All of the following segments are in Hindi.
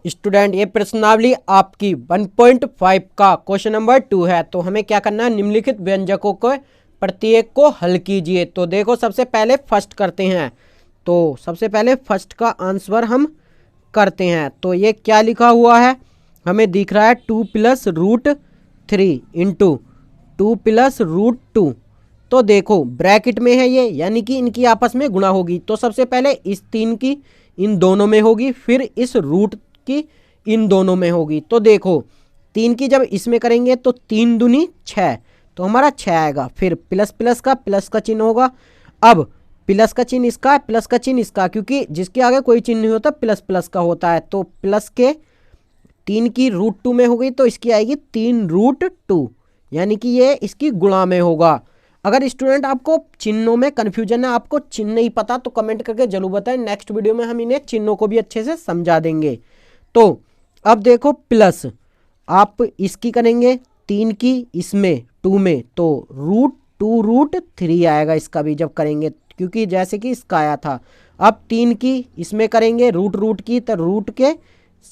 स्टूडेंट ये प्रश्नावली आपकी 1.5 का क्वेश्चन नंबर 2 है। तो हमें क्या करना है, निम्नलिखित व्यंजकों को प्रत्येक को हल कीजिए। तो देखो सबसे पहले फर्स्ट करते हैं। तो सबसे पहले फर्स्ट का आंसर हम करते हैं। तो ये क्या लिखा हुआ है, हमें दिख रहा है 2 + √3 इंटू 2 + √2। तो देखो ब्रैकेट में है ये, यानी कि इनकी आपस में गुणा होगी। तो सबसे पहले इस 3 की इन दोनों में होगी, फिर इस रूट की इन दोनों में होगी। तो देखो 3 की जब इसमें करेंगे तो 3 दूनी 6, तो हमारा 6 आएगा। फिर प्लस प्लस का प्लस का चिन्ह होगा। अब प्लस का चिन्ह इसका, प्लस का चिन्ह इसका, क्योंकि जिसके आगे कोई चिन्ह नहीं होता प्लस प्लस का होता है। तो प्लस के 3 की √2 में हो गई, तो इसकी आएगी 3√2, यानी कि ये इसकी गुणा में होगा। अगर स्टूडेंट आपको चिन्हों में कन्फ्यूजन है, आपको चिन्ह नहीं पता, तो कमेंट करके जरूर बताएं। नेक्स्ट वीडियो में हम इन्हें चिन्हों को भी अच्छे से समझा देंगे। तो अब देखो प्लस आप इसकी करेंगे 3 की इसमें 2 में, तो √2√3 आएगा इसका भी जब करेंगे, क्योंकि जैसे कि इसका आया था। अब 3 की इसमें करेंगे रूट की, तो रूट के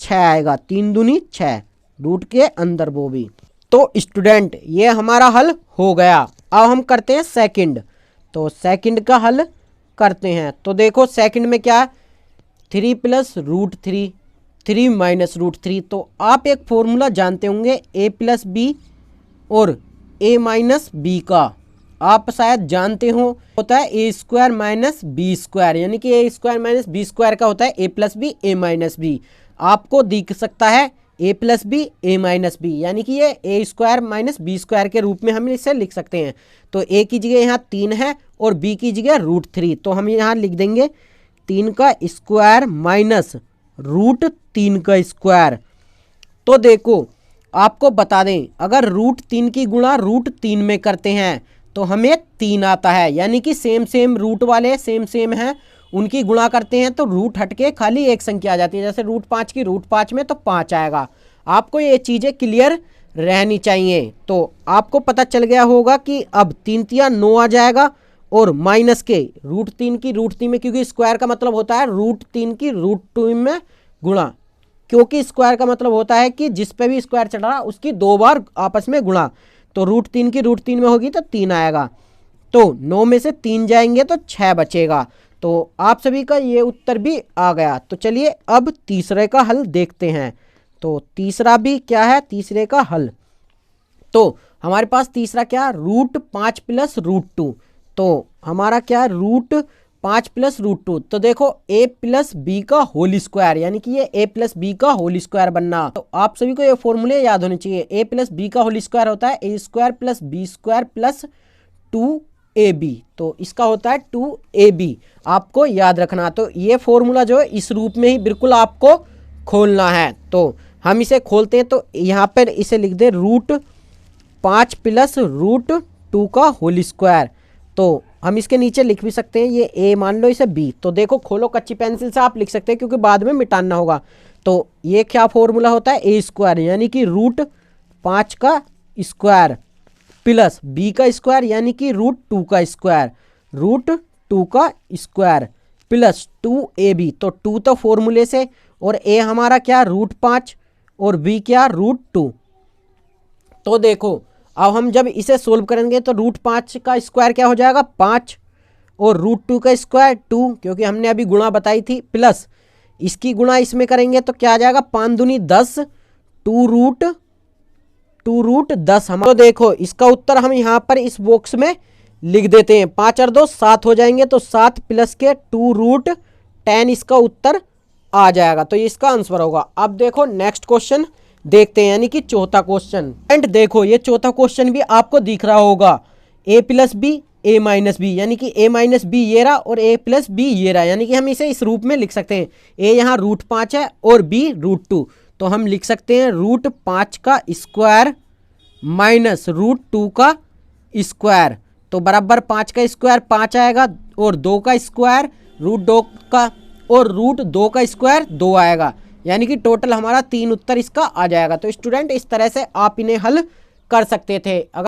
6 आएगा, 3 दूनी 6, रूट के अंदर वो भी। तो स्टूडेंट ये हमारा हल हो गया। अब हम करते हैं सेकंड। तो सेकंड का हल करते हैं। तो देखो सेकंड में क्या है, 3 + √3, 3 - √3। तो आप एक फॉर्मूला जानते होंगे a + b और a - b का, आप शायद जानते हो, होता है a² - b², यानी कि a² - b² का होता है a + b a - b। आपको दिख सकता है a + b a - b, यानी कि ये a² - b² के रूप में हम इसे लिख सकते हैं। तो a की जगह यहाँ 3 है और b की जगह √3, तो हम यहाँ लिख देंगे 3 का स्क्वायर माइनस √3 का स्क्वायर। तो देखो आपको बता दें, अगर √3 की गुणा √3 में करते हैं तो हमें 3 आता है, यानी कि सेम रूट वाले सेम हैं, उनकी गुणा करते हैं तो रूट हटके खाली एक संख्या आ जाती है। जैसे √5 की √5 में तो 5 आएगा। आपको ये चीज़ें क्लियर रहनी चाहिए। तो आपको पता चल गया होगा कि अब 3 × 9 आ जाएगा, और माइनस के √3 की √3 में, क्योंकि स्क्वायर का मतलब होता है √3 की √2 में गुणा, क्योंकि स्क्वायर का मतलब होता है कि जिस पे भी स्क्वायर चढ़ रहा उसकी 2 बार आपस में गुणा। तो √3 की √3 में होगी तो 3 आएगा। तो 9 में से 3 जाएंगे तो 6 बचेगा। तो आप सभी का ये उत्तर भी आ गया। तो चलिए अब तीसरे का हल देखते हैं। तो तीसरा भी क्या है, तीसरे का हल। तो हमारे पास तीसरा क्या, √5 + √2। तो हमारा क्या, √5 + √2। तो देखो a + b का होल स्क्वायर, यानी कि ये a + b का होल स्क्वायर बनना। तो आप सभी को ये फॉर्मूले याद होने चाहिए। a + b का होल स्क्वायर होता है a² + b² + 2ab। तो इसका होता है 2ab, आपको याद रखना। तो ये फॉर्मूला जो है इस रूप में ही बिल्कुल आपको खोलना है। तो हम इसे खोलते हैं, तो यहाँ पर इसे लिख दे √5 + √2 का होल स्क्वायर। तो हम इसके नीचे लिख भी सकते हैं, ये a मान लो, इसे b। तो देखो खोलो, कच्ची पेंसिल से आप लिख सकते हैं, क्योंकि बाद में मिटाना होगा। तो ये क्या फॉर्मूला होता है, a², यानी कि √5 का स्क्वायर प्लस b का स्क्वायर, यानी कि √2 का स्क्वायर, √2 का स्क्वायर प्लस 2ab। तो 2 तो फॉर्मूले से, और a हमारा क्या, √5, और b क्या, √2। तो देखो अब हम जब इसे सोल्व करेंगे तो √5 का स्क्वायर क्या हो जाएगा, 5, और √2 का स्क्वायर 2, क्योंकि हमने अभी गुणा बताई थी, प्लस इसकी गुणा इसमें करेंगे तो क्या आ जाएगा, 5 दूनी 10, 2√10 हम। तो देखो इसका उत्तर हम यहाँ पर इस बॉक्स में लिख देते हैं। 5 और 2 7 हो जाएंगे, तो 7 प्लस के 2√10 इसका उत्तर आ जाएगा। तो ये इसका आंसर होगा। अब देखो नेक्स्ट क्वेश्चन देखते हैं, यानी कि चौथा क्वेश्चन। एंड देखो ये चौथा क्वेश्चन भी आपको दिख रहा होगा, a + b a - b, यानी कि a - b ये रहा और a + b ये रहा, यानी कि हम इसे इस रूप में लिख सकते हैं। a यहाँ √5 है और b √2, तो हम लिख सकते हैं √5 का स्क्वायर माइनस √2 का स्क्वायर। तो बराबर 5 का स्क्वायर 5 आएगा, और 2 का स्क्वायर √2 का, और √2 का स्क्वायर 2 आएगा, यानी कि टोटल हमारा 3 उत्तर इसका आ जाएगा। तो स्टूडेंट इस तरह से आप इन्हें हल कर सकते थे। अगर